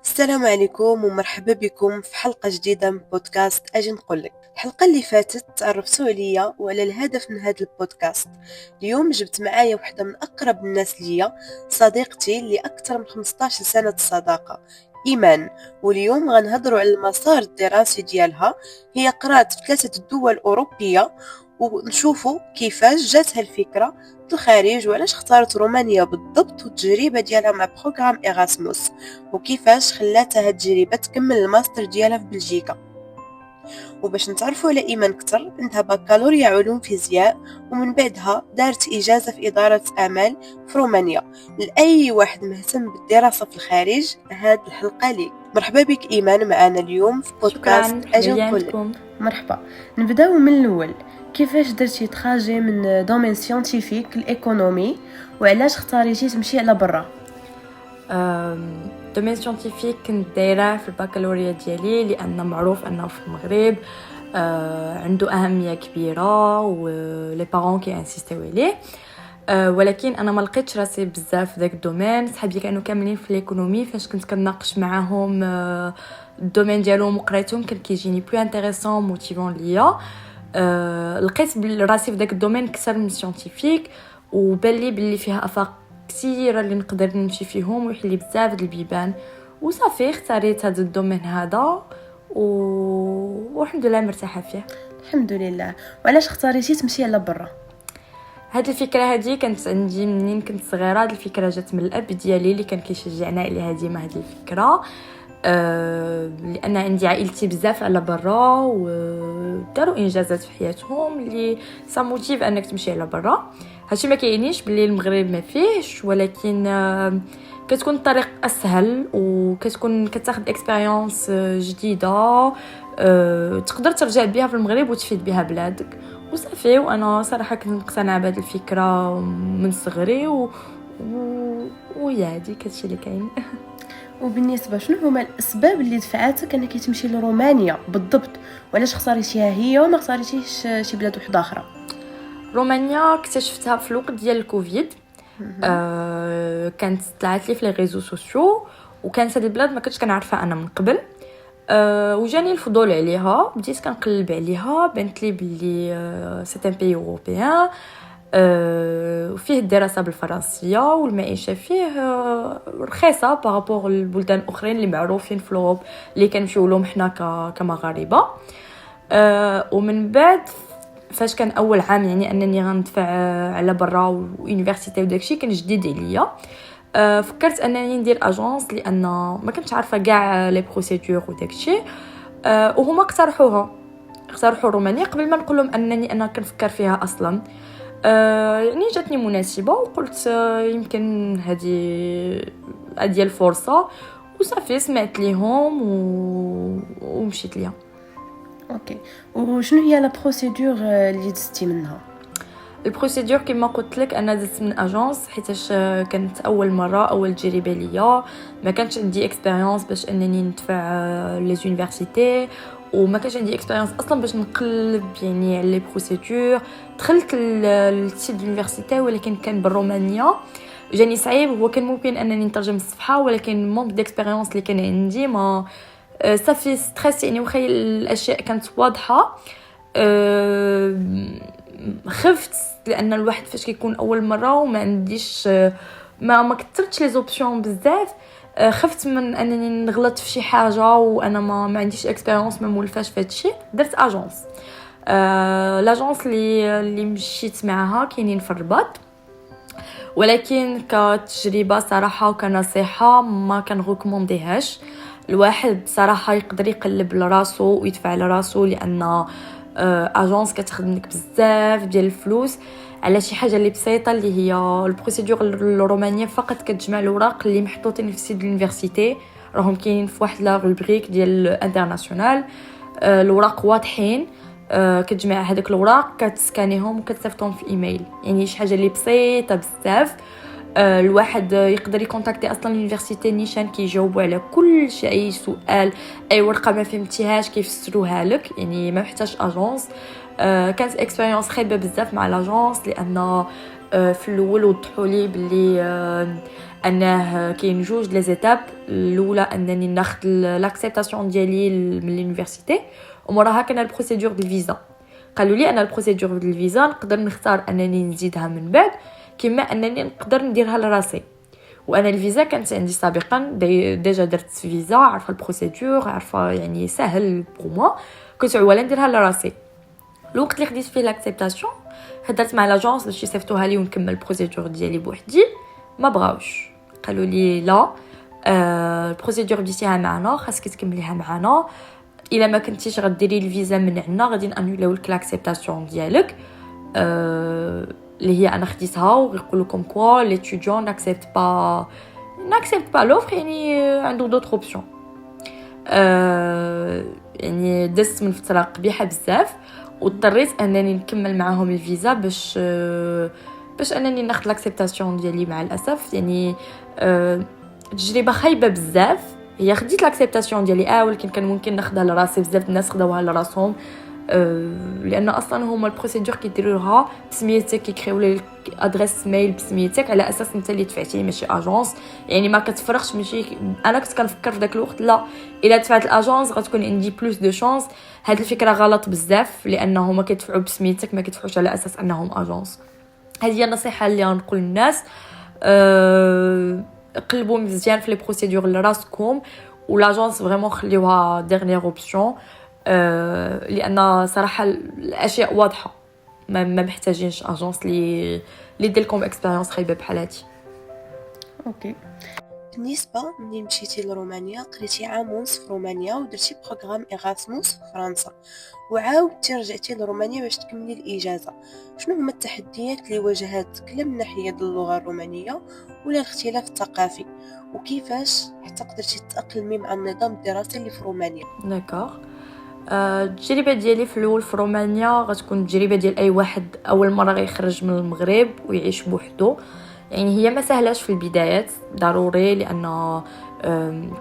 السلام عليكم ومرحبا بكم في حلقة جديدة من بودكاست أجي نقولك. الحلقة اللي فاتت تعرفتوا عليا وعلى الهدف من هذا البودكاست. اليوم جبت معايا واحدة من أقرب الناس ليا، صديقتي اللي أكثر من 15 سنة صداقة، إيمان. واليوم غنهضروا على المسار الدراسي ديالها. هي قرات في 3 دول أوروبية، ونشوفوا كيفاش جاتها الفكرة في الخارج وعلاش اختارت رومانيا بالضبط، والتجربة ديالها مع بروغرام إيراسموس، وكيفاش خلاتها هاد التجربة تكمل الماستر ديالها في بلجيكا. وباش نتعرفوا على إيمان أكثر، عندها بكالوريا علوم فيزياء، ومن بعدها دارت إجازة في إدارة أعمال في رومانيا. لأي واحد مهتم بالدراسة في الخارج هاد الحلقة ليك. مرحبا بك إيمان معنا اليوم في بودكاست شكرا أجي مريان نقول. بكم. مرحبا. نبداو من الأول، كيفاش درتي تراجي من دومين سيانتيفيك لإيكونومي، وعلاش اختاريتي تمشي على برا؟ دومين سيانتيفيك كنت دايره في البكالوريا ديالي لان معروف انه في المغرب عنده اهميه كبيره ولي بارون كي انسيستيو عليه. ولكن انا ما لقيتش راسي بزاف في داك الدومين. صحابي كانوا كاملين في الايكونومي، فاش كنت كنناقش معاهم الدومين ديالهم وقريتهم كان كيجيني بلو انتريسون موتيفون ليا. لقيت راسي في داك الدومين اكثر من سيانتيفيك، وبان لي بلي فيها افاق كثيره اللي نقدر نمشي فيهم ويحلي بزاف د البيبان، وصافي اختاريت هذا الدومين هذا والحمد لله مرتاحه فيه. الحمد لله. وعلاش اختاريتي تمشي على برا؟ هاد الفكره هذه كانت عندي منين كنت صغيره. هاد الفكره جات من الاب ديالي اللي كان كيشجعنا على ديما هاد الفكره. لان عندي عائلتي بزاف على برا وداروا انجازات في حياتهم اللي سا موتيف انك تمشي على برا. هادشي ما كيعنيش باللي المغرب ما فيهش، ولكن كتكون الطريق اسهل وكتكون كتاخذ اكسبيريونس جديده تقدر ترجع بها في المغرب وتفيد بها بلادك وصافي. وانا صراحه كنت مقتنعه بهذه الفكره من صغري ويا هذيك هادشي اللي كاين. وبالنسبه شنو هما الاسباب اللي دفعاتك انك تمشي لرومانيا بالضبط، وعلاش اختاريتيها هي وما اختاريتيش شي بلاد واحده اخرى؟ رومانيا اكتشفتها في الوقت ديال الكوفيد. كانت طلعت لي في لي ريزو سوسيو، وكانت هذه البلاد ما كنتش كنعرفها انا من قبل. وجاني الفضول عليها، بديت كنقلب عليها، بانت لي بلي سي ان بي اوروبيان وفيه الدراسه بالفرنسيه والمعيشه فيه رخيصه بارابور للبلدان الاخرين اللي معروفين في اوروب اللي كنمشيو لهم حنا كمغاربه. ومن بعد فاش كان اول عام يعني انني غندفع على برا ويونيفرسيتي وداكشي كان جديد عليا. فكرت انني ندير اجونس لان ما كنتش عارفه كاع لي بروسيدور وداكشي. وهما اقترحوا رومانيا قبل ما نقول لهم انني انا كنفكر فيها اصلا. يعني جاتني مناسبه وقلت يمكن هذه الفرصه وصافي سمعت ليهم ومشيت ليها. اوكي. وشنو هي لا بروسيدور اللي دزتي منها؟ البروسيدور كما قلت لك انا دزت من اجونس حيتاش كانت اول مره اول تجربه ليا. ما كانش عندي اكسبيريونس باش انني ندفع لي يونيفرسيتي، وما كانش عندي اكسبيريونس اصلا باش نقلب يعني على لي بروسيدور. دخلت للسيت يونيفرسيتي ولكن كان بالرومانيا، جاني صعيب. هو كان ممكن انني نترجم الصفحه ولكن مونك ديكسبيريونس اللي كان عندي ما صافي ستريس يعني. وخي الاشياء كانت واضحه. خفت لان الواحد فاش كيكون اول مره وما عنديش ما كثرتش لي زوبسيون بزاف. خفت من انني نغلط في شي حاجه وانا ما عنديش اكسبيريونس ما مولفاش في هادشي. درت اجونس. لاجونس اللي مشيت معاها كاينين في الرباط، ولكن كتجربه صراحه وكنصيحه ما كنغوكومونديهاش. الواحد صراحه يقدر يقلب لراسو ويدفع لراسو لان اجونس كتخدم لك بزاف ديال الفلوس على شي حاجه اللي بسيطه اللي هي البروسيدور الرومانيه. فقط كتجمع الاوراق اللي محطوطين في سيت اليونيفرسيتي، راهم كاينين في واحد لا روبريك ديال انترناسيونال. الاوراق واضحين. كتجمع هذوك الاوراق كتسكانيهم وكتصيفطهم في ايميل، يعني شي حاجه اللي بسيطه بزاف. الواحد يقدر يكونتاكتي اصلا اليونيفرسيتي نيشان كيجاوبوا على كل شيء، اي سؤال اي ورقه ما فهمتيهاش كيفسروها لك، يعني ما محتاج اجونس. كانت اكسبيريونس خايبه بزاف مع لاجونس لان في الاول وضحوا لي بلي انه كاين جوج لي زيتاب. الاولى انني ناخذ لاكسبتاسيون ديالي من لونيفرسيتي، وموراها كان البروسيدور ديال الفيزا. قالوا لي انا البروسيدور ديال الفيزا نقدر نختار انني نزيدها من بعد، كما انني نقدر نديرها لراسي. وانا الفيزا كانت عندي سابقا، ديجا درت فيزا، عارفه البروسيدور، عارفه يعني سهل بو موا، كنت عواله نديرها لراسي. الوقت اللي خديت فيه لاكسبتاسيون هدرت مع لاجونس باش يصيفطوها لي ونكمل البروسيدور ديالي بوحدي، ما بغاوش، قالوا لي لا، البروسيدور بديتيها معنا خاصك تكمليها معنا، الا ما كنتيش غديري الفيزا من عندنا غادي نانيوليو لك لاكسبتاسيون ديالك اللي هي انا خديتها، ويقولوا لكم كوا ليتيديون ناكسبت با لوفر، يعني عنده دوطر اوبسيون. يعني دزت من فتره قبيحه بزاف، واضطريت انني نكمل معاهم الفيزا باش انني ناخذ لاكسبتاسيون ديالي. مع الاسف يعني تجربه خايبه بزاف. هي خديت لاكسبتاسيون ديالي ولكن كان ممكن ناخذها لراسي، بزاف الناس خداوها لراسهم، لان اصلا هما البروسيدور كيديروها بسميتك، كيكريو لك ادريس ميل بسميتك على اساس انت اللي دفعتي ماشي اجونس، يعني ما كتفرقش. ماشي انا كنت كنفكر في داك الوقت لا الا دفعت الاجونس غتكون عندي بلوس دو شانس. هاد الفكره غلط بزاف، لانه هما كيدفعوا بسميتك، ما كيدفعوش على اساس انهم اجونس. هذه هي النصيحه اللي غنقول للناس، قلبوا مزيان في لي بروسيدور لراسكم، ولاجونس فريمون خليوها ديرنيير اوبسيون، لان صراحه الاشياء واضحه، ما محتاجينش اجونس اللي دير لكم اكسبيريونس خايبه بحال هادي. اوكي. بالنسبه ملي مشيتي لرومانيا قريتي عام ونص في رومانيا ودرتي بروغرام ايراسموس في فرنسا، وعاودتي رجعتي لرومانيا باش تكملي الاجازه، شنو هما التحديات اللي واجهتك لا من ناحيه اللغه الرومانيه ولا الاختلاف الثقافي، وكيفاش حتى قدرتي تتاقلمي مع النظام الدراسي اللي في رومانيا؟ داكوغ. التجربه ديالي في الاول في رومانيا غتكون التجربه ديال اي واحد اول مره غيخرج من المغرب ويعيش بوحدو. يعني هي ما سهلاش في البدايات ضروري، لان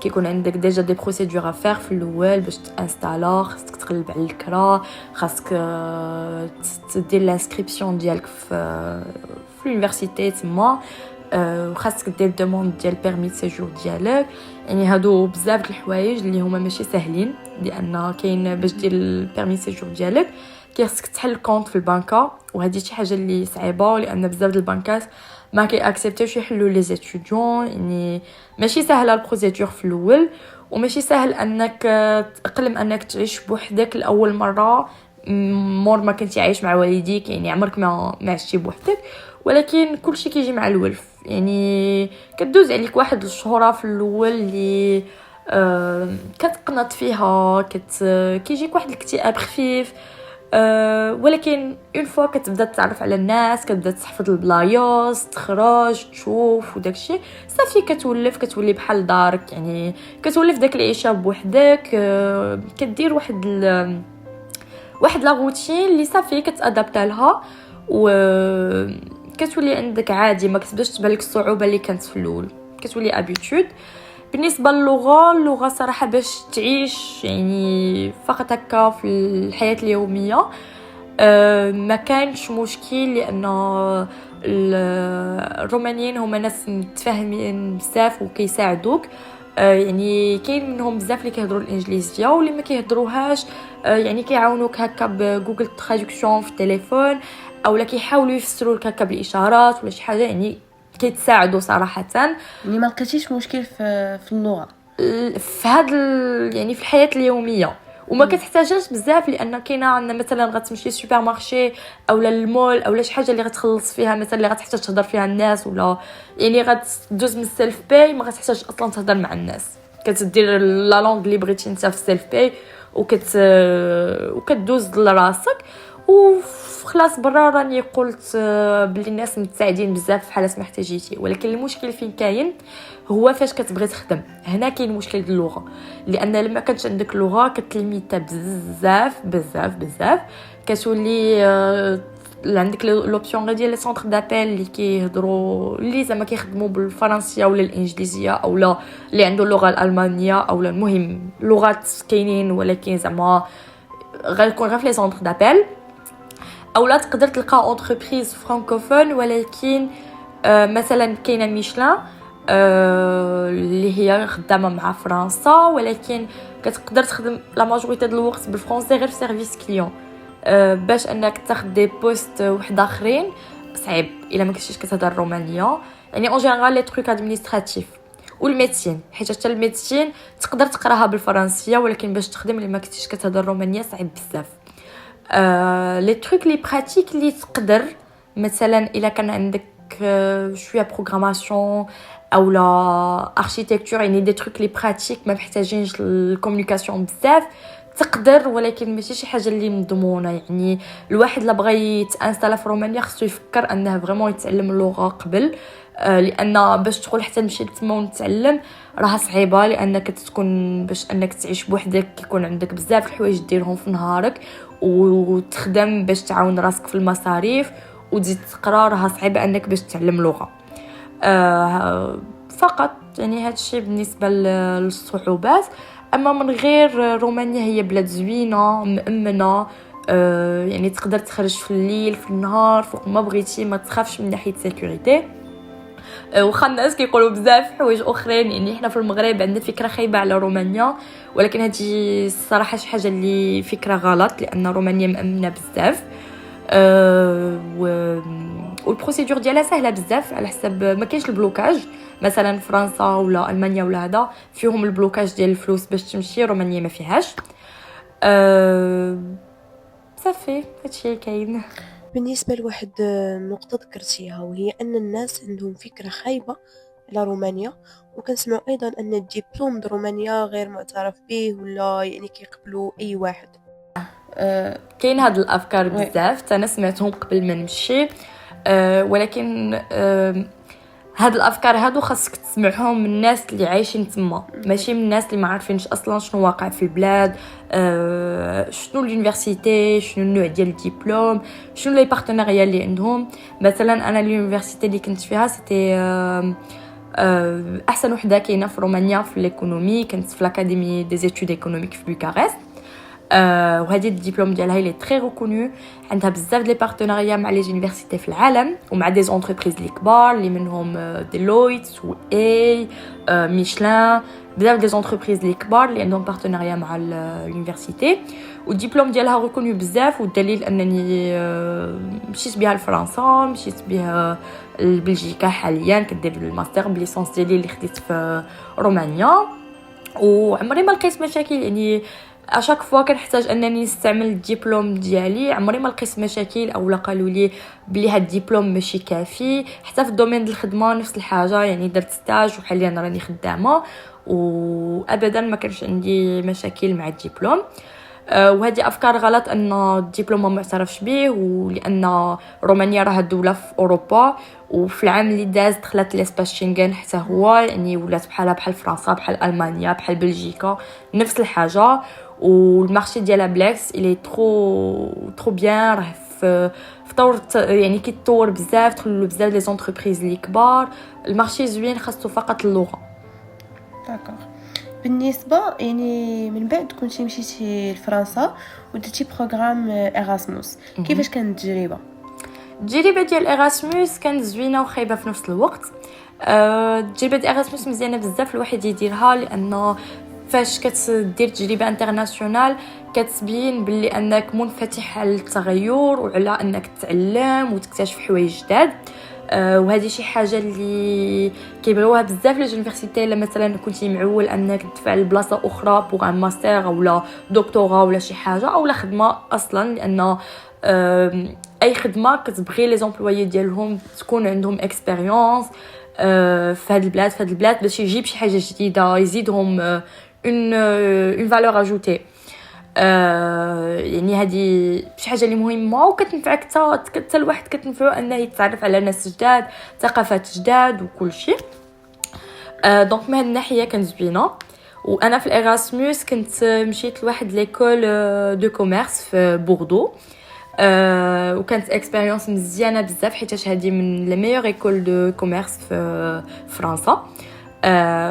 كيكون عندك ديجا دي بروسيدور افير في الاول باش تانستالا، خاصك تقلب على الكرا، خاصك تدير لانسكريبسيون ديالك في اليونيفرسيتي تما، وخاصك دير دوموند ديال بيرمي سيجور ديالك. يعني هادو بزاف د الحوايج اللي هما ماشي ساهلين، لان كاين باش دير البيرمي سيجور ديالك خاصك تحل كونط في البنكه، وهذه شي حاجه اللي صعيبه، لان بزاف د البنكات ما كي اكسبتيوش يحلوا لي ستوديون. يعني ماشي سهله البروسيدور في الاول، وماشي سهل انك تقلم انك تعيش بوحدك لاول مره مور ما كنتي عايش مع والديك، يعني عمرك ما عشتي بوحدك، ولكن كلشي كيجي مع الولف. يعني كدوز عليك واحد الشهوره في الاول اللي كتقنط فيها، كيجيك واحد الاكتئاب خفيف، ولكن اون فوا كتبدا تتعرف على الناس، كتبدا تحفظ البلايص، تخرج تشوف وداكشي صافي كتولي بحال دارك. يعني كتولف داك العيشه بوحدك، كدير واحد لا روتين اللي صافي كتادابتا لها، و كتولي عندك عادي، ما كتبداش تبان لك الصعوبه اللي كانت في الاول، كتولي ابيتود. بالنسبه اللغه صراحه باش تعيش يعني فقط هكا في الحياه اليوميه ما كانش مشكل، لان الرومانيين هما ناس متفاهمين بزاف وكيساعدوك. يعني كاين منهم بزاف اللي كيهضروا الانجليزيه، واللي ما كيهضروهاش يعني كيعاونوك هكا بجوجل تراديكسيون في التليفون، اولا كيحاولوا يفسروا لك هكا بالاشارات ولا شي حاجه، يعني كيتساعدوا صراحه. يعني ما لقيتيش مشكل في اللغه في هذا يعني في الحياه اليوميه، وما كتحتاجش بزاف، لان كاينه عندنا مثلا غتمشي سوبر مارشي اولا المول اولا شي حاجه اللي غتخلص فيها، مثلا اللي غتحتاج تهضر فيها الناس، ولا يعني غتدوز من السيلف باي ما غتحتاج اصلا تهضر مع الناس، كتدير لا لونغ اللي بغيتي انت في السيلف باي وكتدوز لراسك وخلاص. برا راني قلت بلي الناس متساعدين بزاف في حالات ما احتاجيتي، ولكن المشكل فين كاين هو فاش كتبغي تخدم. هنا كاين مشكل ديال اللغه، لان لما كانت عندك لغه كتليميتا بزاف كتولي عندك لوبسيون ديال لي سونتر دابيل اللي كيهضروا اللي زعما كيخدموا بالفرنسيه ولا الانجليزيه، اولا اللي عنده اللغه الالمانيه، اولا المهم لغات كاينين، ولكن زعما غيكون غير في لي سونتر دابيل، اولا تقدر تلقى اونتربريز فرانكوفون ولكن مثلا كاينه ميشلان اللي هي خدامه مع فرنسا ولكن كتقدر تخدم لا ماجوريتي ديال الوقت بالفرنسي غير في سيرفيس كليون. باش انك تاخذ دي بوست واحد اخرين صعيب الا ما كنتيش كتهضر رومانيه، يعني اون جينيرال لي تروك ادمينستراتيف والميديسين، حيت حتى الميديسين تقدر تقراها بالفرنسيه ولكن باش تخدم الا ما كنتيش كتهضر رومانيه صعيب بزاف. لي تروك لي براتيك اللي تقدر مثلا الا كان عندك شويه بروغراماسيون او لا اركيتكتور، يعني دي تروك لي براتيك ما محتاجينش الكومونيكاسيون بزاف تقدر، ولكن ماشي شي حاجه اللي مضمونه. يعني الواحد لا بغى يتانستالا في رومانيا خصو يفكر انه فريمون يتعلم اللغه قبل، لان باش تدخل حتى نمشي لتما ونتعلم راها صعيبه، لانك تكون باش انك تعيش بوحدك يكون عندك بزاف الحوايج ديرهم في نهارك وتخدم باش تعاون راسك في المصاريف وتزيد تقرا، راها صعيبه انك باش تتعلم لغه فقط. يعني هذا الشيء بالنسبه للصعوبات. اما من غير رومانيا هي بلاد زوينه مأمنه، يعني تقدر تخرج في الليل في النهار فوق ما بغيتي، ما تخافش من ناحيه سيكوريتي. وخا الناس كيقولوا بزاف حوايج اخرين، يعني احنا في المغرب عندنا فكره خايبه على رومانيا، ولكن هذه الصراحه شي حاجه اللي فكره غلط، لان رومانيا مأمنه بزاف والبروسيدور ديالها سهله بزاف على حسب ما كاينش البلوكاج. مثلا فرنسا ولا المانيا ولا هذا فيهم البلوكاج ديال الفلوس باش تمشي، رومانيا ما فيهاش. صافي هادشي كاين. بالنسبة لواحد نقطة ذكرتيها وهي أن الناس عندهم فكرة خايبة على رومانيا، وكنسمعوا أيضا أن الدبلوم د رومانيا غير معترف به ولا يعني كيقبلوا أي واحد. كاين هاد الأفكار بزاف، أنا سمعتهم قبل ما نمشي، ولكن هاد الافكار هادو خاصك تسمعهم من الناس اللي عايشين تما، ماشي من الناس اللي ما عارفينش اصلا شنو واقع في البلاد، شنو اليونيفرسيتي، شنو النوع ديال الدبلوم، شنو لي بارتنيريا اللي عندهم. مثلا انا اليونيفرسيتي اللي كنت فيها سيتي احسن وحده كاينه في رومانيا في ليكونومي، كنت في لاكاديمي دي زيتود ايكونوميك في بوكارست. وهذه الدبلوم ديالها لي تري ريكونو، عندها بزاف دي بارتنيريا مع لي يونيفرسيتي في العالم ومع دي زونتربريز لي كبار اللي منهم ديلويت و اي ميشلان، بزاف دي زونتربريز لي كبار اللي عندهم بارتنيريا مع اليونيفرسيتي. والدبلوم ديالها ريكونو بزاف، والدليل انني مشيت بها لفرنسا، مشيت بها لبلجيكا، حاليا كندير الماستر بليسونس ديالي اللي خديت في رومانيا، وعمري ما لقيت مشاكل. يعني اشاك فوا كنحتاج انني نستعمل الدبلوم ديالي عمري ما لقيت مشاكل او لا قالوا لي بلي هاد الدبلوم ماشي كافي. حتى في الدومين ديال الخدمه نفس الحاجه، يعني درت ستاج وحاليا راني خدامه وابدا ما كانش عندي مشاكل مع الدبلوم. وهذه افكار غلط ان الدبلوم ما معترفش به، ولان رومانيا راها دوله في اوروبا، وفي العام اللي داز دخلت ليسباس شنغن حتى هو، يعني ولات بحال فرنسا بحال المانيا بحال بلجيكا نفس الحاجه. والمارشي ديالها بلاكس الي ترو بيان، راه في طور يعني كيتطور بزاف، دخلوا بزاف لي زونتربريز لي كبار، المارشي زوين، خاصو فقط اللغه. داكوغ. بالنسبه يعني من بعد كنتي مشيتي لفرنسا ودرتي بروغرام ايراسموس، كيفاش كانت التجربه ديال ايراسموس كانت زوينه وخايبه في نفس الوقت. تجربه ايراسموس مزيانه بزاف الواحد يديرها، لانه فاش كتدير تجربه انترناسيونال كتبين باللي انك منفتح على التغير وعلى انك تتعلم وتكتشف حوايج جداد. وهذه شي حاجه اللي كيبغيوها بزاف لي يونيفرسيتي. الا مثلا كنتي معول انك تدفع لبلاصه اخرى بوغ ان ماستر اولا دكتوراه ولا شي حاجه اولا خدمه اصلا، لان اي خدمه كتبغي لي زومبلويي ديالهم تكون عندهم اكسبيريونس في هاد البلاد باش يجيب شي حاجه جديده يزيدهم اون فالور اجوتي. يعني هذه شي حاجه اللي مهمه وكتنفعك حتى الواحد كتنفعو انه يتعرف على ناس جداد، ثقافات جداد وكل شيء. دونك من هذه الناحيه كانت زوينه. وانا في الايراسموس كنت مشيت لواحد ليكول دو كوميرس في بوردو، وكانت اكسبيريونس مزيانه بزاف، حيت هذه من لي ميور ايكول دو كوميرس في فرنسا،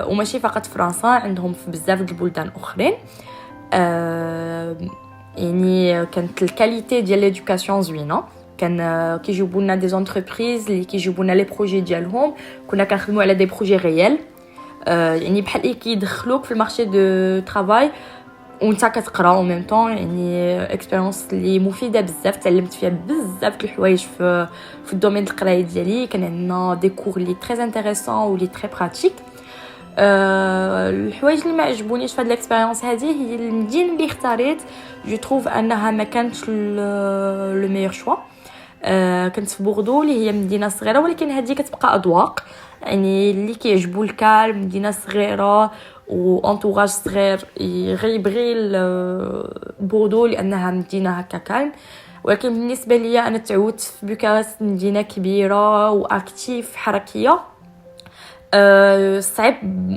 وماشي فقط فرنسا، عندهم في بزاف د البلدان اخرين. يعني كانت الكاليتي ديال ليدوكاسيون زوينه. كان كيجيبوا لنا دي زونتربريز اللي كيجيبوا لنا لي بروجي ديالهم، كنا كنخدموا على دي بروجي ريال، يعني بحال اللي كيدخلوك في المارشي دو ترافاي وانت كتقرا او ميم طون. يعني اكسبيريونس اللي مفيده بزاف، تعلمت فيها بزاف د الحوايج في الدومين د القرايه ديالي. كان عندنا دي كور لي تري انتريسون ولي تري براتيك. الحوايج اللي ما عجبونيش في هاد الاكسبيريونس هذه هي المدينه اللي اختاريت. جو تروف انها ما كانتش لو ميور شوا. كنت في بوردو اللي هي مدينه صغيره، ولكن هذه كتبقى اذواق. يعني اللي كيعجبو الكالم، مدينه صغيره وانتوراج صغير يبغي بوردو لانها مدينه هكا كالم. ولكن بالنسبه لي انا تعودت في بوكارست، مدينه كبيره واكتيف حركيه.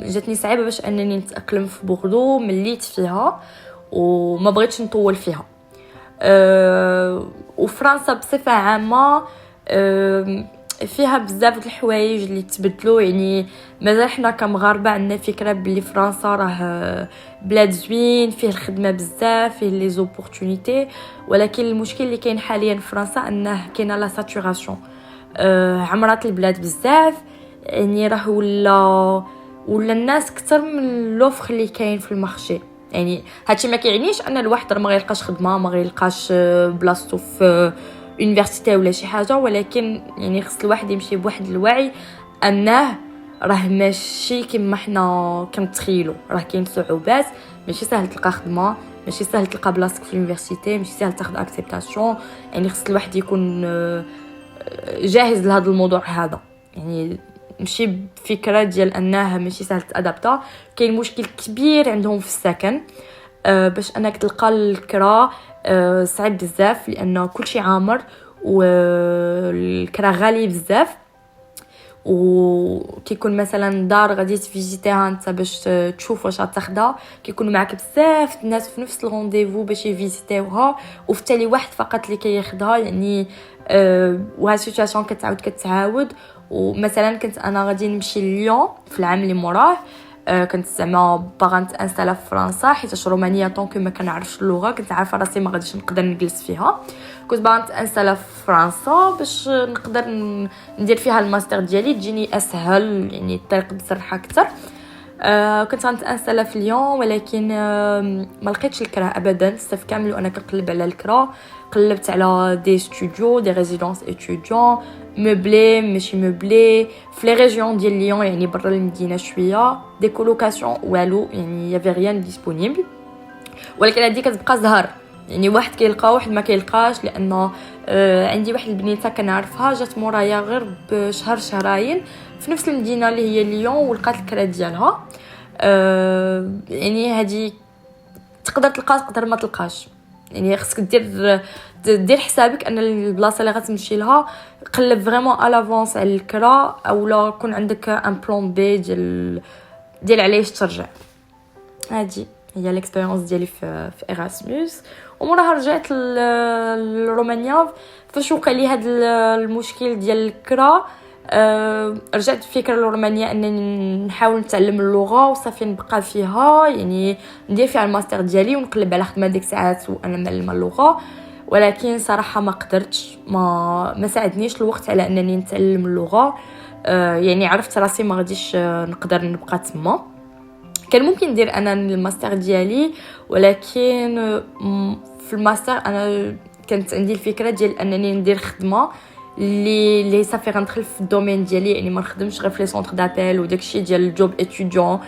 جاتني صعيبه باش انني نتاقلم في بوردو. مليت فيها وما بغيتش نطول فيها. وفرنسا بصفه عامه فيها بزاف د الحوايج اللي تبدلوا. يعني مازال حنا كمغاربه عندنا فكره بلي فرنسا راه بلاد زوين، فيه الخدمه بزاف، فيه لي زوبورتونيتي. ولكن المشكل اللي كاين حاليا في فرنسا انه كاينه لا ساتوراسيون. عمرات البلاد بزاف، يعني راه ولا الناس كتر من لوفر اللي كاين في المارشي. يعني هادشي ما كيعنيش ان الواحد ما غيلقاش خدمه، ما غيلقاش بلاصتو في يونيفرسيتي ولا شي حاجه، ولكن يعني خص الواحد يمشي بواحد الوعي انه راه ماشي كما حنا كنتخيلوا. راه كاين صعوبات، ماشي سهل تلقى خدمه، ماشي سهل تلقى بلاصتك في اليونيفرسيتي، ماشي سهل تاخذ اكسبتاسيون. يعني خص الواحد يكون جاهز لهذا الموضوع هذا. يعني ماشي بفكره ديال انها ماشي سهل تادابتا. كاين مشكل كبير عندهم في السكن. باش انك تلقى الكرا صعيب بزاف، لان كلشي عامر والكرا غالي بزاف. وكيكون مثلا دار غادي تفيزيتيها انت باش تشوف واش غتاخدها، كيكون معك بزاف الناس في نفس الرونديفو باش يفيزيتيوها، وفي تالي واحد فقط اللي كياخدها. يعني وهاد السيتوياسيون كتعاود. ومثلا كنت انا غادي نمشي لليون في العام اللي موراه. كنت زعما باغا نتانستالا في فرنسا، حيت رومانيا طونك ما كنعرفش اللغه، كنت عارفه راسي ما غاديش نقدر نجلس فيها. كنت باغا نتانستالا في فرنسا باش نقدر ندير فيها الماستر ديالي، تجيني اسهل، يعني الطريق بصراحه اكثر. كنت غنتانستالا في ليون، ولكن ما لقيتش الكرا ابدا الصيف كامل وانا كنقلب على الكرا. قلبت على دي ستوديو، دي ريزيدونس اتيديون، مبلي ماشي مبلي في لي ريجيون ديال ليون، يعني برا المدينه شويه. دي كولوكاسيون والو، يعني يافي ريان ديسپونيبل. ولكن هذه كتبقى زهر، يعني واحد كيلقى واحد ما كيلقاش. لانه عندي واحد البنيته كنعرفها جات مورايا غير بشهر شهرين في نفس المدينه اللي هي ليون، ولقات الكرا ديالها. يعني هذه تقدر تلقى تقدر ما تلقاش. يعني خصك دير حسابك ان البلاصه اللي غتمشي لها قلب فريمون على لافونس على الكرا، اولا يكون عندك ان بلان بي ديال علاش ترجع. هذه هي الاكسبيريونس ديالي في ايراسموس. وموراها رجعت لرومانيا. فاش وقع لي هذا المشكل ديال الكرا، رجعت فكره لرومانيا انني نحاول نتعلم اللغه وصافي نبقى فيها، يعني ندير فيها الماستر ديالي ونقلب على خدمه ديك الساعات وانا معلمه اللغه. ولكن صراحه ما قدرتش، ما ساعدنيش الوقت على انني نتعلم اللغه. يعني عرفت راسي ما غاديش نقدر نبقى تما. كان ممكن ندير انا الماستر ديالي، ولكن في الماستر انا كانت عندي الفكره ديال انني ندير خدمه اللي صافي غندخل في الدومين ديالي، يعني ما نخدمش غير في لي سونتر دابيل وداكشي ديال الجوب اتيديون.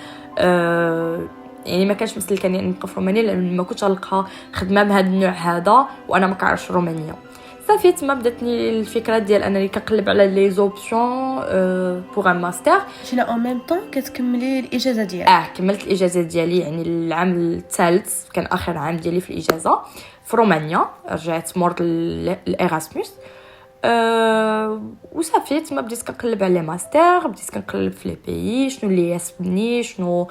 يعني ما كانش مسلكني نبقى في رومانيا، لان ما كنتش غنلقى خدمه بهذا النوع هذا وانا ما كنعرفش رومانيا. صافي تما بداتني الفكره ديال انني كنقلب على لي زوبسيون بوغ ان ماستر. شنو او ميم طون كتكملي الاجازه ديالك؟ كملت الاجازه ديالي، يعني العام الثالث كان اخر عام ديالي في الاجازه في رومانيا. رجعت مورد الايراسموس. وصافي تما بديت كنقلب على ماستر، بديت كنقلب في لي بيي شنو اللي ياسبني، شنو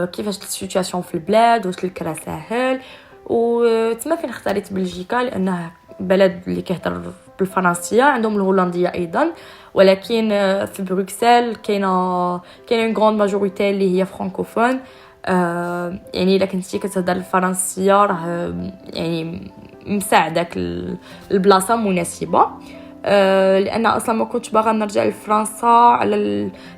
كيفاش السيتوياسيون في البلاد، واش الكرا ساهل. وتما فين اختاريت بلجيكا، لانه بلد اللي كيهضر بالفرنسيه، عندهم الهولنديه ايضا، ولكن في بروكسل كاينه اون غروند ماجوريتي اللي هي فرانكوفون. يعني الا كنتي كتهضر الفرنسيه راه يعني مساعدك البلاصه مناسبه. لان اصلا ما كنتش باغا نرجع لفرنسا على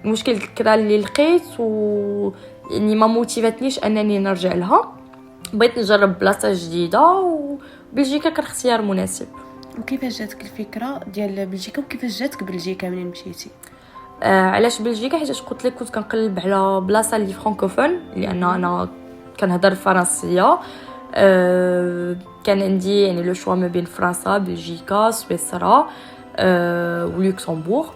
المشكل الكرا اللي لقيت، و يعني ما موتيفاتنيش انني نرجع لها. بغيت نجرب بلاصه جديده، وبلجيكا كان اختيار مناسب. وكيفاش جاتك الفكره ديال بلجيكا وكيفاش جاتك بلجيكا منين مشيتي؟ علاش بلجيكا؟ حيت قلت لك كنت كنقلب على بلاصه اللي فرانكوفون، لان انا كنهضر الفرنسيه. كان عندي يعني لو شوا ما بين فرنسا، بلجيكا، سويسرا ولوكسمبورغ.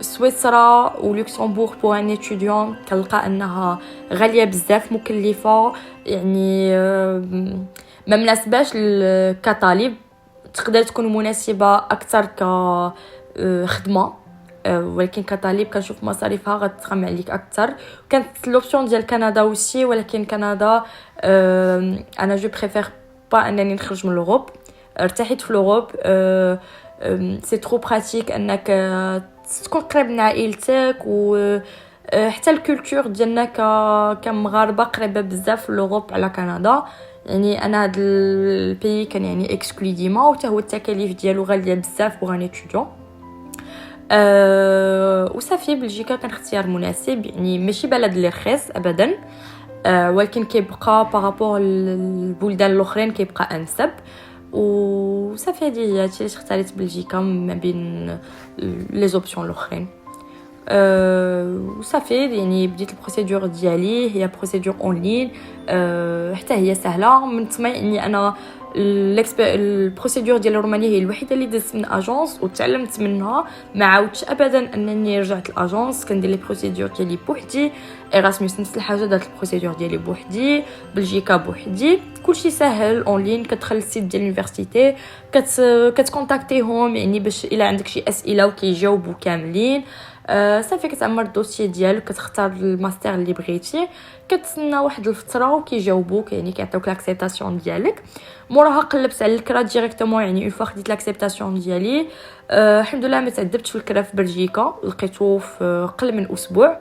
سويسرا ولوكسمبورغ بو ان اتيديون كنلقى انها غاليه بزاف، مكلفه، يعني ما مناسباش كطالب. تقدر تكون مناسبه اكثر كخدمه، ولكن كطالب كنشوف مصاريفها غتخم عليك اكثر. كانت لوبسيون ديال كندا وسي، ولكن كندا انا جو بريفير با انني نخرج من لوروب. ارتحيت في لوروب، سي ترو براتيك انك تكون قريب من عائلتك، و حتى الكولتور ديالنا كمغاربه قريبه بزاف في لوروب على كندا. يعني انا هاد البي كان يعني اكسكلي ديما، وحتى هو التكاليف ديالو غاليه بزاف بوغ ان اتيديون. وصافي بلجيكا كان اختيار مناسب، يعني ماشي بلد اللي رخيص ابدا، ولكن كيبقى بارابور البلدان الاخرين كيبقى انسب. وصافي هادي هادشي علاش اختاريت بلجيكا ما بين لي زوبسيون الاخرين. وصافي يعني بديت البروسيدور ديالي، هي بروسيدور اون لين، حتى هي سهله. من تما يعني انا البروسيدور ديال رومانيا هي الوحيده اللي دزت من اجونس وتعلمت منها. ما عاودتش ابدا انني رجعت الاجونس، كندير لي بروسيدور ديالي بوحدي. ايراسموس نفس الحاجه، دارت البروسيدور ديالي بوحدي. بلجيكا بوحدي، كلشي سهل اون لين. كتدخل السيت ديال اليونيفرسيتي، كتكونتاكتيهم يعني باش الا عندك شي اسئله وكيجاوبوا كاملين. صافي كتعمر الدوسيي ديالك، كتختار الماستر اللي بغيتي، كتسنى واحد الفتره وكيجاوبوك، يعني كيعطيوك لاكسبتاسيون ديالك. موراها قلبت على الكرا ديريكتومون، يعني اون فوا خديت لاكسبتاسيون ديالي. الحمد لله ما تعذبتش في الكرا في بلجيكا، لقيتو في قل من اسبوع.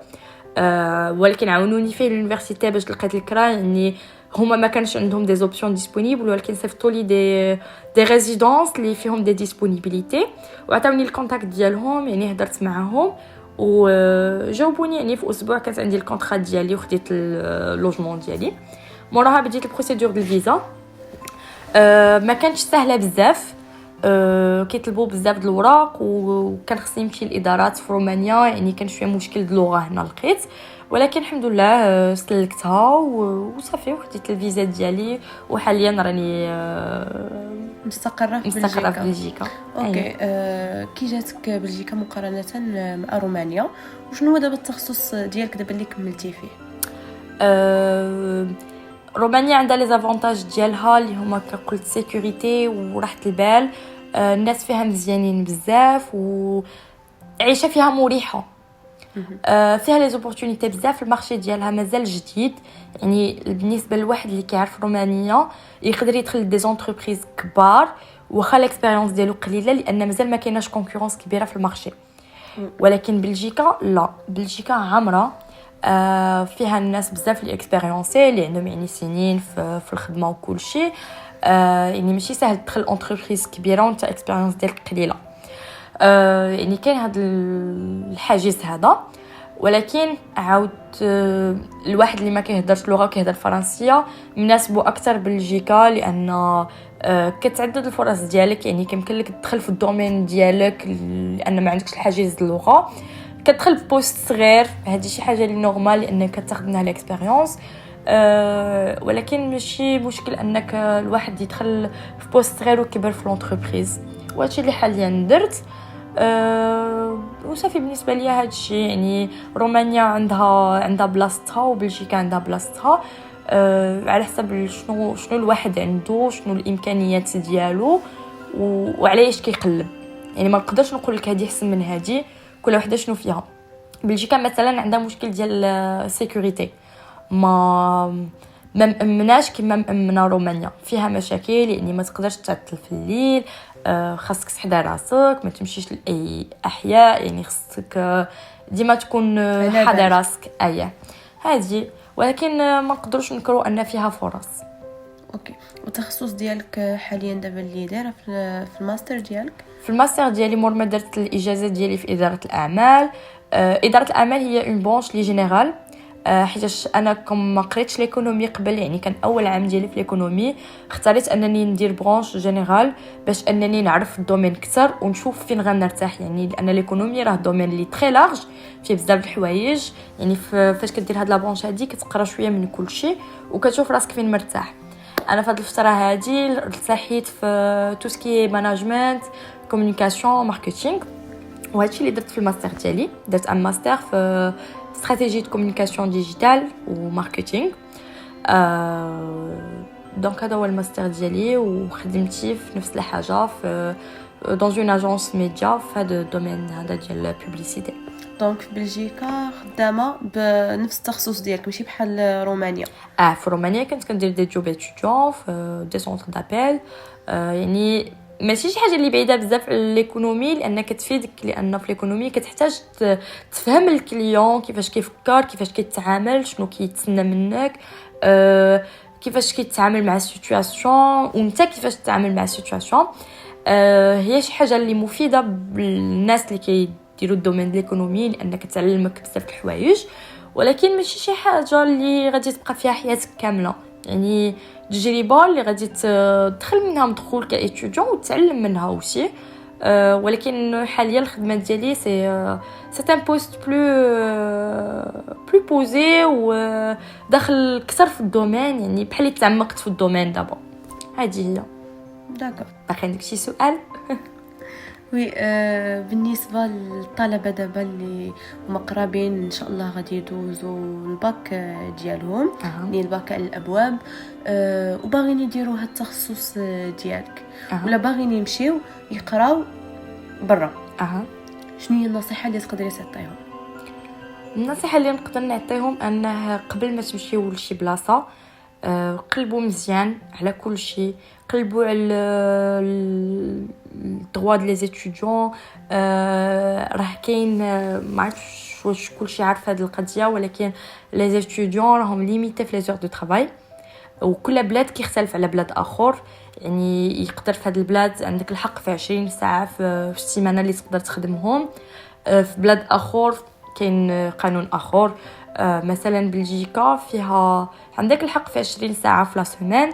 ولكن عاونوني فيه اليونيفرسيتي باش لقيت الكرا، يعني هما ما كانش عندهم دي زوبسيون ديسپونيبل، ولكن صيفطوا لي دي ريزيدونس اللي فيهم دي ديسپونيبيليتي، وعطاوني الكونتاكت ديالهم، يعني هضرت معاهم وجاوبوني. يعني في اسبوع كانت عندي الكونطرا ديالي وخديت اللوجمون ديالي. موراها بديت البروسيدور ديال الفيزا. ما كانتش سهله بزاف، كيطلبوا بزاف د الوراق، وكان خصني نمشي للادارات في رومانيا، يعني كان شويه مشكل د اللغه هنا لقيت. ولكن الحمد لله سلكتها وصافي وخديت الفيزا ديالي، وحاليا راني مستقره في بلجيكا. اوكي. كي جاتك بلجيكا مقارنه مع رومانيا، وشنو هو دابا التخصص ديالك دابا اللي كملتي فيه؟ رومانيا عندها لي زافونتاج ديالها اللي هما كقلت سيكوريتي وراحه البال. الناس فيها مزيانين بزاف، وعيشه فيها مريحه. فيها لي زوبورتونيتي بزاف. المارشي ديالها مازال جديد، يعني بالنسبه لواحد اللي كيعرف رومانيا يقدر يدخل دي زونتربريز كبار واخا الاكسبيريونس ديالو قليله، لان مازال ما كايناش كونكورونس كبيره في المارشي. ولكن بلجيكا لا، بلجيكا عامره، فيها الناس بزاف لي اكسبيريونسي اللي عندهم يعني سنين في الخدمه وكل شيء. يعني ماشي سهل تدخل اونتربريز كبيره وانت اكسبيريونس ديالك قليله. يعني كاين هذا الحاجز هذا. ولكن عاود الواحد اللي ما كيهضرش لغه كيهضر فرنسيه مناسبه اكثر بلجيكا، لان كتعدد الفرص ديالك، يعني كيمكن لك تدخل في الدومين ديالك لان ما عندكش الحاجز اللغه. كتدخل في بوست صغير، هذه شي حاجه اللي نورمال لانك كتاخذ منها الاكسبيريونس. ولكن ماشي مشكل انك الواحد يدخل في بوست صغير وكبر في لونتربريز، وهادشي اللي حاليا درت. وصافي بالنسبه ليا هادشي، يعني رومانيا عندها بلاصتها وبلجيكا عندها بلاصتها، على حسب شنو الواحد عنده، شنو الامكانيات ديالو وعلاش كيقلب. يعني ما نقدرش نقول لك هذه احسن من هذه، كل وحده شنو فيها. بلجيكا مثلا عندها مشكل ديال السيكوريتي، ما مأمناش كما مأمنه رومانيا. فيها مشاكل، يعني ما تقدرش تعطل في الليل، خاصك تحضر راسك، ما تمشيش لاي احياء، يعني خاصك ديما تكون حاضر راسك. هذه، ولكن ما نقدروش نكروا ان فيها فرص. اوكي. والتخصص ديالك حاليا دابا اللي دايره في الماستر ديالك؟ في الماستر ديالي مور ما درت الاجازه ديالي في اداره الاعمال. اداره الاعمال هي اون برانش لي جينيرال، حيتاش انا كم ما قريتش ليكونومي قبل، يعني كان اول عام ديالي في ليكونومي، اختاريت انني ندير برانش جينيرال باش انني نعرف الدومين اكثر ونشوف فين غنرتاح، يعني لان ليكونومي راه دومين لي تري لارج فيه بزاف د الحوايج، يعني فاش كدير هاد لا برانش هادي كتقرا شويه من كل شيء وكتشوف راسك فين مرتاح. انا في هاد الفتره هادي ارتحيت في تو سكي ماناجمنت كومونيكاسيون ماركتينغ، وهادشي اللي درت في الماستر ديالي. درت ان ماستر في استراتيجيه كومونيكاسيون ديجيتال وماركتينغ. دونك هذا هو الماستر ديالي، وخدمتي في نفس الحاجه في dans une agence média في هذا الدومين هذا ديال البوبليسيتي. دونك في بلجيكا خدامه بنفس التخصص ديالك ماشي بحال رومانيا؟ في رومانيا كنت كندير دي جوب اتيديون في دي سونتر دابيل، يعني ماشي شي حاجه اللي بعيده بزاف على ليكونومي، لان كتفيدك، لان في ليكونومي كتحتاج تفهم الكليون كيفاش كيفكر، كيفاش كيتعامل، شنو كيتسنى منك، كيفاش كيتعامل مع السيتوياسيون، وانت كيفاش تتعامل مع السيتوياسيون. هي شي حاجه اللي مفيده بالناس اللي كيديروا الدومين ديال ليكونومي، لانك تعلمك بزاف د الحوايج، ولكن ماشي شي حاجه اللي غادي تبقى فيها حياتك كامله، يعني تجربه اللي غادي تدخل منها مدخول كايتيديون وتعلم منها اوسي. ولكن حاليا الخدمه ديالي سي ان بوست بلو بوزي وداخل اكثر في الدومين، يعني بحال اللي تعمقت في الدومين دابا. هذه هي. داكور. باقي عندك شي سؤال؟ وي. بالنسبه للطلبه دابا اللي هما قرابين ان شاء الله غادي يدوزوا الباك ديالهم، يعني الباك على الابواب، وباغيين يديروا هاد التخصص ديالك، ولا باغيين يمشيو يقراو برا، شنو هي النصيحه اللي تقدري تعطيهم؟ النصيحه اللي نقدر نعطيهم انه قبل ما تمشيو لشي بلاصه قلبوا مزيان على كل شيء، قلبوا على الدروا ديال لي زيتيديون. راه كاين ما عرفتش واش كلشي عارف هذه القضيه، ولكن لي زيتيديون راهم ليميتي في لي زور دو طرافاي، وكل بلاد كيختلف على بلاد اخر. يعني يقدر في هذه البلاد عندك الحق في 20 ساعه في السيمانه اللي تقدر تخدمهم، في بلاد اخر كاين قانون اخر. مثلا بلجيكا فيها عندك الحق في 20 ساعه في لا سيمين،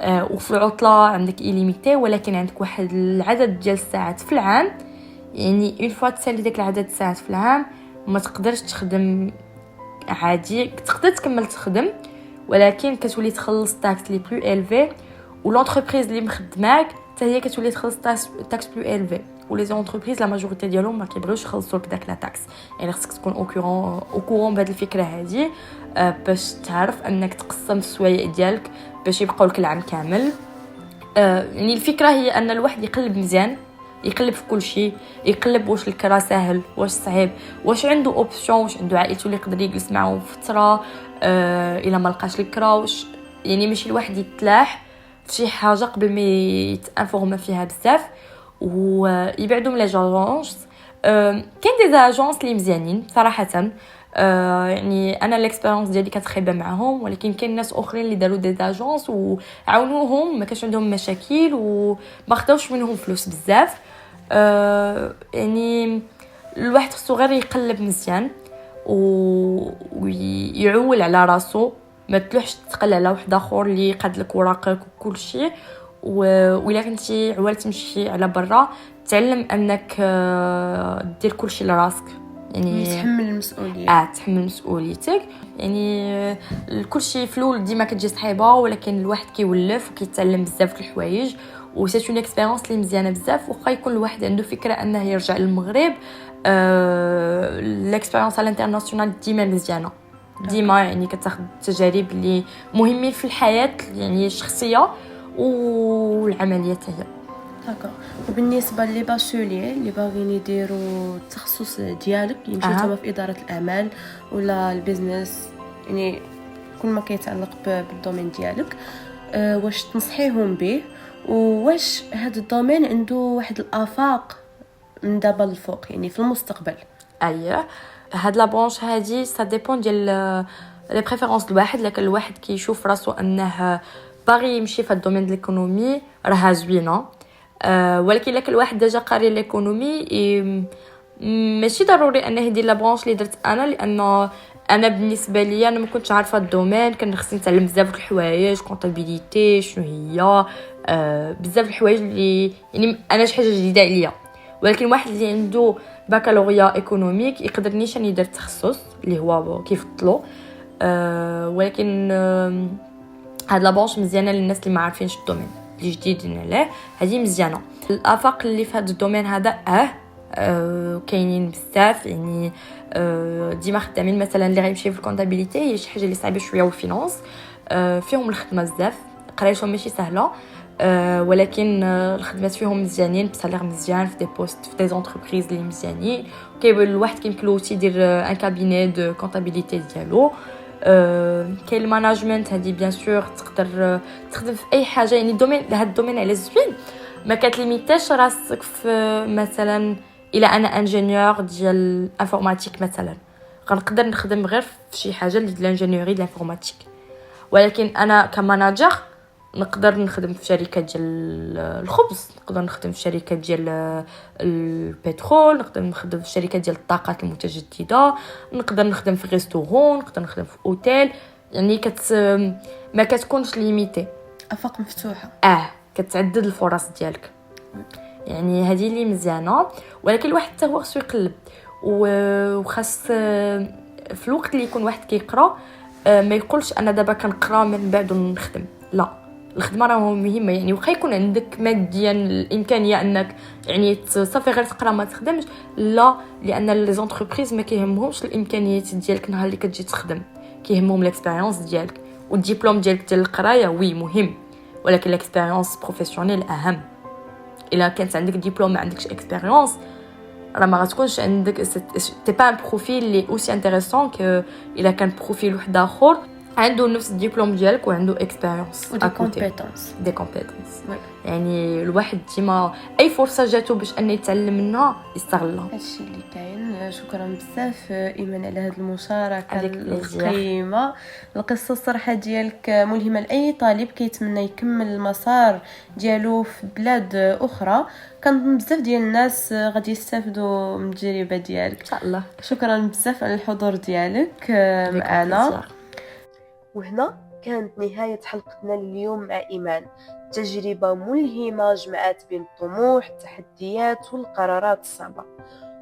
وفي العطله عندك إليميتي، ولكن عندك واحد العدد ديال الساعات في العام، يعني اون فوا تسالي داك العدد الساعات في العام ما تقدرش تخدم عادي. تقدر تكمل تخدم، ولكن كتولي تخلص تاكس لي بلو الفي، ولونتربريز اللي مخدماك حتى هي كتولي تخلص تاكس بلو الفي، ولي زونتربريز لا ماجوريتي ديالهم ما كيبغيوش يخلصوا لك داك لا تاكس. يعني خصك تكون او كورون بهذه الفكره هذه، باش تعرف انك تقسم السوايع ديالك باش يبقاو لك العام كامل. يعني الفكره هي ان الواحد يقلب مزيان، يقلب في كل شيء، يقلب واش الكرا سهل واش صعيب، واش عنده اوبسيون، واش عنده عائلته اللي يقدر يجلس معاهم فتره، الا ما لقاش الكرا واش، يعني ماشي الواحد يتلاح في شي حاجه قبل ما يتانفورما فيها بزاف، ويبعدوا من لي جاجونس. كاين دي اجونس اللي مزيانين صراحه، يعني انا الاكسبيرينس ديالي كانت خايبه معاهم، ولكن كاين ناس اخرين اللي داروا دي اجونس وعاونوهم، ما كانش عندهم مشاكل وما خداوش منهم فلوس بزاف. يعني الواحد خصو غير يقلب مزيان ويعول على راسو، ما تلوحش تقل على واحد اخر اللي يقاد لك وراقك وكل شيء. وإلا كنتي عوال تمشي على برا تعلم انك دير كل شيء لراسك، يعني تحمل المسؤوليه. تحمل مسؤوليتك. يعني كل شيء فلول ديما كتجي صعيبه، ولكن الواحد كيولف وكيتعلم بزاف د الحوايج، وسيت اون اكسبيرينس اللي مزيانه بزاف. وخا يكون الواحد عنده فكره انه يرجع للمغرب، الاكسبيرينس على الانترناسيونال ديما مزيانه، ديما يعني كتاخذ تجارب اللي مهمين في الحياه، يعني الشخصيه والعمليه هي. هكا. وبالنسبه لي باشولي اللي باغيين يديروا التخصص ديالك، يمشيو تما في اداره الاعمال ولا البيزنس، يعني كل ما كيتعلق بالدومين ديالك، واش تنصحيهم به؟ وواش هذا الدومين عنده واحد الافاق من دابا للفوق، يعني في المستقبل؟ اييه، هاد لا برونش هادي سا ديبون ديال لي بريفيرونس الواحد، لكن الواحد كيشوف راسو انه باغي يمشي في الدومين ديال الايكونومي راها زوينه. ولكن لك الواحد ديجا قاري الايكونومي ماشي ضروري انه يدير لا برونش اللي درت انا، لانه انا بالنسبه لي انا ما كنتش عارفه الدومين، كان خصني نتعلم بزاف د الحوايج، كونطابيليتي شنو هي، بزاف د الحوايج اللي يعني انا شي حاجه جديده عليا. ولكن واحد اللي عنده بكالوريا ايكونوميك يقدر نيشان يدير تخصص اللي هو كيفضلو. ولكن هاد لا برونش مزيانه للناس اللي ما عارفينش الدومين، اللي جديدين عليه، هذه مزيانه. الافاق اللي في هذا الدومين هذا كاينين بزاف، يعني ديما خدامين. مثلا اللي غيمشي في الكونطابيليتي هي شي حاجه اللي صعيبه شويه، والفينانس فيهم الخدمه بزاف، قرايتهم ماشي سهله، ولكن الخدمات فيهم مزيانين بسالير مزيان، في دي بوست في دي زونتربريز اللي مزيانين. كاين الواحد كيمكن له يدير ان كابيني دو كونطابيليتي ديالو. كاين الماناجمنت، هذه بيان سور تقدر تخدم في اي حاجه. يعني الدومين هذا الدومين على زوين، ما كتليميتاش راسك في مثلا الى انا انجينيور ديال انفورماتيك مثلا، غنقدر نخدم غير في شي حاجه اللي ديال الانجينيوري ديال الانفورماتيك. ولكن انا كماناجر نقدر نخدم في شركه ديال الخبز، نقدر نخدم في شركه ديال البترول، نقدر نخدم في شركه ديال الطاقات المتجدده، نقدر نخدم في ريستورون، نقدر نخدم في اوتيل. يعني ما كتكونش ليميتي، افاق مفتوحه. كتعدد الفرص ديالك. يعني هذه اللي مزيانه. ولكن الواحد حتى هو خصو يقلب، وخاص في الوقت اللي يكون واحد كيقرا ما يقولش انا دابا كنقرا من بعد نخدم. لا، الخدمه راه مهمه. يعني واخا يكون عندك ماديا الامكانيه انك يعني صافي غير تقرا ما تخدمش، لا، لان لي زونتربريز ما كيهمهمش الامكانيات ديالك نهار اللي كتجي تخدم، كيهمهم الاكسبيريونس ديالك. والدبلوم ديالك ديال القرايه وي مهم، ولكن الاكسبيريونس بروفيسيونيل اهم. الا كانت عندك دبلوم ما عندكش اكسبيريونس، راه ما غتكونش عندك تي با ان بروفيل لي اوسي انتريسون ك الا كان بروفيل واحد اخر عنده نفس الدبلوم ديالك وعنده اكسبيريونس ودي كومبيتونس. يعني الواحد ديما اي فرصه جاتو باش انه يتعلم منها يستغلها. هادشي اللي كاين. شكرا بزاف ايمان على هذه المشاركه عليك القيمه. القصه الصراحه ديالك ملهمه لاي طالب كيتمنى يكمل المسار ديالو في بلاد اخرى. كنظن بزاف ديال الناس غادي يستافدوا من التجربه ديالك ان شاء الله. شكرا بزاف على الحضور ديالك معنا. وهنا كانت نهاية حلقتنا اليوم مع إيمان. تجربة ملهمة جمعت بين الطموح، التحديات والقرارات الصعبة.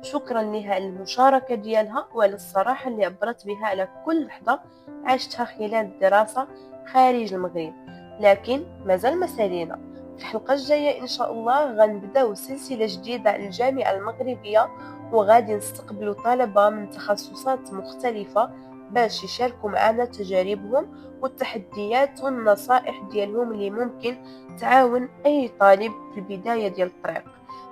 شكرا لها على المشاركة ديالها وعلى الصراحة اللي عبرت بها على كل لحظة عشتها خلال الدراسة خارج المغرب. لكن مازال مسالينا. في الحلقة الجاية إن شاء الله غنبداو سلسلة جديدة على الجامعة المغربية، وغادي نستقبلوا طلبة من تخصصات مختلفة باش يشاركوا معنا تجاربهم والتحديات والنصائح ديالهم اللي ممكن تعاون اي طالب في البدايه ديال الطريق.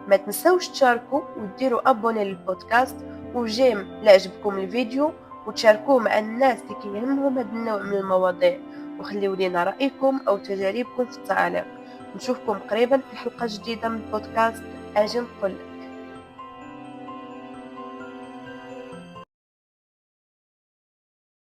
ما تنسوش تشاركوا وديروا ابوني للبودكاست وجيم لا عجبكم الفيديو، وتشاركوه مع الناس اللي كيهمهم هذا النوع من المواضيع، وخليوا لنا رايكم او تجاربكم في التعاليق. نشوفكم قريبا في حلقه جديده من بودكاست اجي نقول.